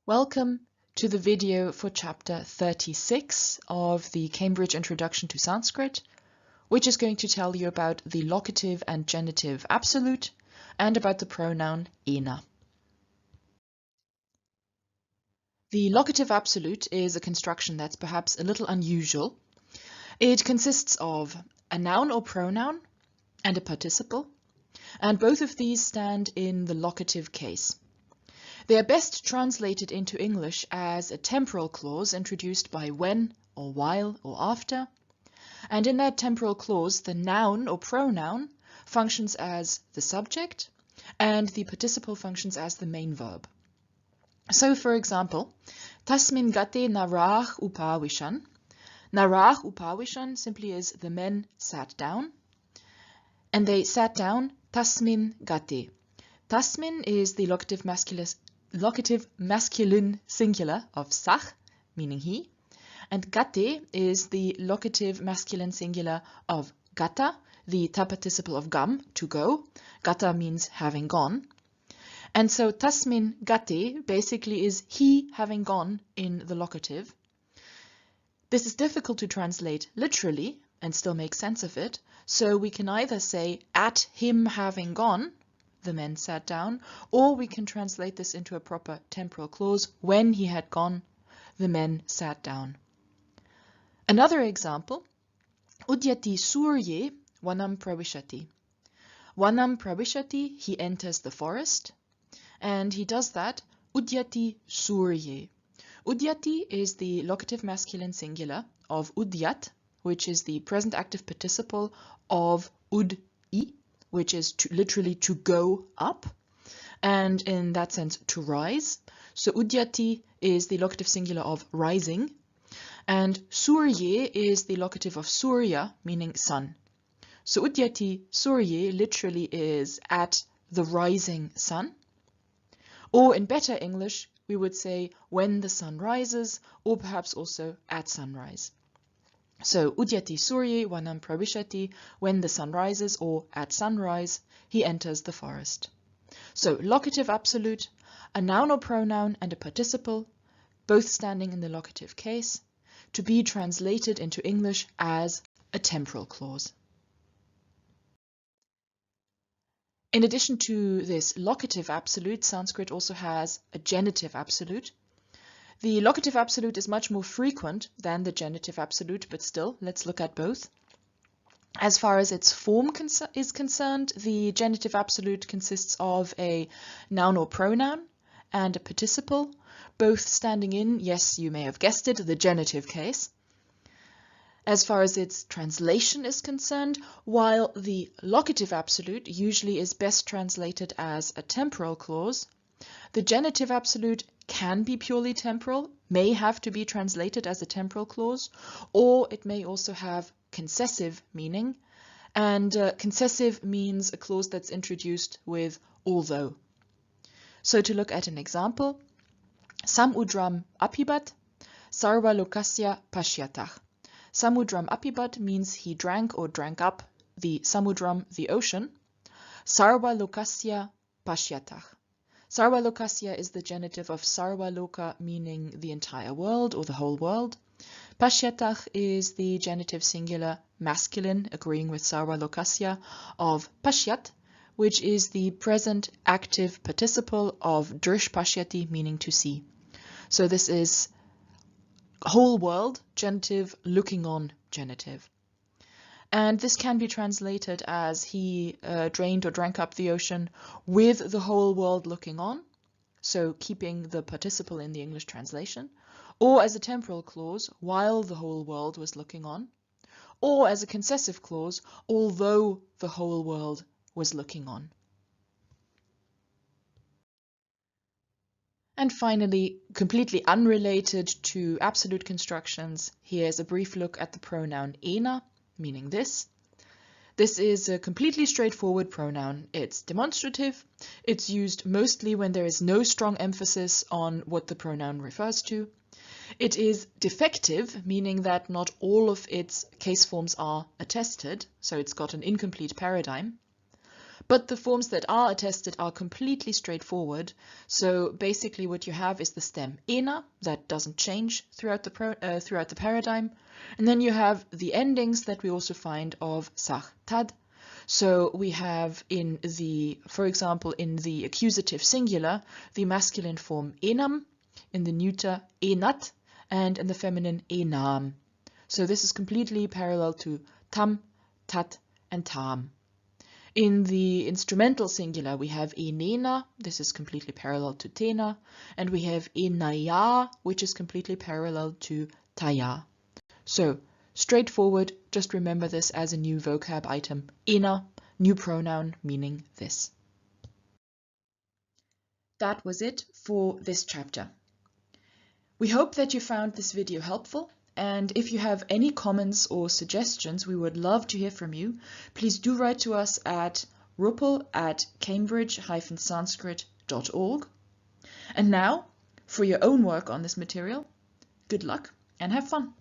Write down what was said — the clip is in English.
Welcome to the video for chapter 36 of the Cambridge Introduction to Sanskrit, which is going to tell you about the locative and genitive absolute and about the pronoun ena. The locative absolute is a construction that's perhaps a little unusual. It consists of a noun or pronoun and a participle, and both of these stand in the locative case. They are best translated into English as a temporal clause introduced by when or while or after, and in that temporal clause the noun or pronoun functions as the subject and the participle functions as the main verb. So for example, tasmin gate narach upavishan. Narach upavishan simply is the men sat down, and they sat down tasmin gate. Tasmin is the locative masculine singular of sach, meaning he, and gate is the locative masculine singular of gata, the ta participle of gam, to go. Gata means having gone. And so tasmin gate basically is he having gone in the locative. This is difficult to translate literally and still make sense of it, so we can either say at him having gone, the men sat down, or we can translate this into a proper temporal clause, when he had gone, the men sat down. Another example, udyati surye vanam pravishati. Vanam pravishati, he enters the forest, and he does that udyati surye. Udyati is the locative masculine singular of udyat, which is the present active participle of ud-i, which is literally to go up, and in that sense to rise. So udyati is the locative singular of rising, and surye is the locative of surya, meaning sun. So udyati surye literally is at the rising sun, or in better English we would say when the sun rises, or perhaps also at sunrise. So udyati surye vanam pravishati, when the sun rises or at sunrise, he enters the forest. So locative absolute, a noun or pronoun and a participle, both standing in the locative case, to be translated into English as a temporal clause. In addition to this locative absolute, Sanskrit also has a genitive absolute. The locative absolute is much more frequent than the genitive absolute, but still, let's look at both. As far as its form is concerned, the genitive absolute consists of a noun or pronoun and a participle, both standing in, yes, you may have guessed it, the genitive case. As far as its translation is concerned, while the locative absolute usually is best translated as a temporal clause, the genitive absolute can be purely temporal, may have to be translated as a temporal clause, or it may also have concessive meaning, and concessive means a clause that's introduced with although. So to look at an example, samudram apibat, sarva lokasya pashyatah. Samudram apibat means he drank or drank up the samudram, the ocean. Sarva lokasya pashyatah. Sarva lokasya is the genitive of sarva loka, meaning the entire world or the whole world. Pashyatah is the genitive singular masculine, agreeing with sarva lokasya, of pashyat, which is the present active participle of drish pashyati, meaning to see. So this is whole world, genitive, looking on, genitive. And this can be translated as he drained or drank up the ocean with the whole world looking on, so keeping the participle in the English translation, or as a temporal clause, while the whole world was looking on, or as a concessive clause, although the whole world was looking on. And finally, completely unrelated to absolute constructions, here's a brief look at the pronoun ena, meaning this. This is a completely straightforward pronoun. It's demonstrative. It's used mostly when there is no strong emphasis on what the pronoun refers to. It is defective, meaning that not all of its case forms are attested, so it's got an incomplete paradigm. But the forms that are attested are completely straightforward. So basically what you have is the stem ena, that doesn't change throughout the paradigm. And then you have the endings that we also find of sach, tad. So we have for example, in the accusative singular, the masculine form enam, in the neuter enat, and in the feminine enam. So this is completely parallel to tam, tat, and tam. In the instrumental singular, we have enena, this is completely parallel to tena, and we have enaya, which is completely parallel to taya. So, straightforward, just remember this as a new vocab item, ena, new pronoun meaning this. That was it for this chapter. We hope that you found this video helpful. And if you have any comments or suggestions, we would love to hear from you. Please do write to us at ruppel@cambridge-sanskrit.org. And now, for your own work on this material, good luck and have fun!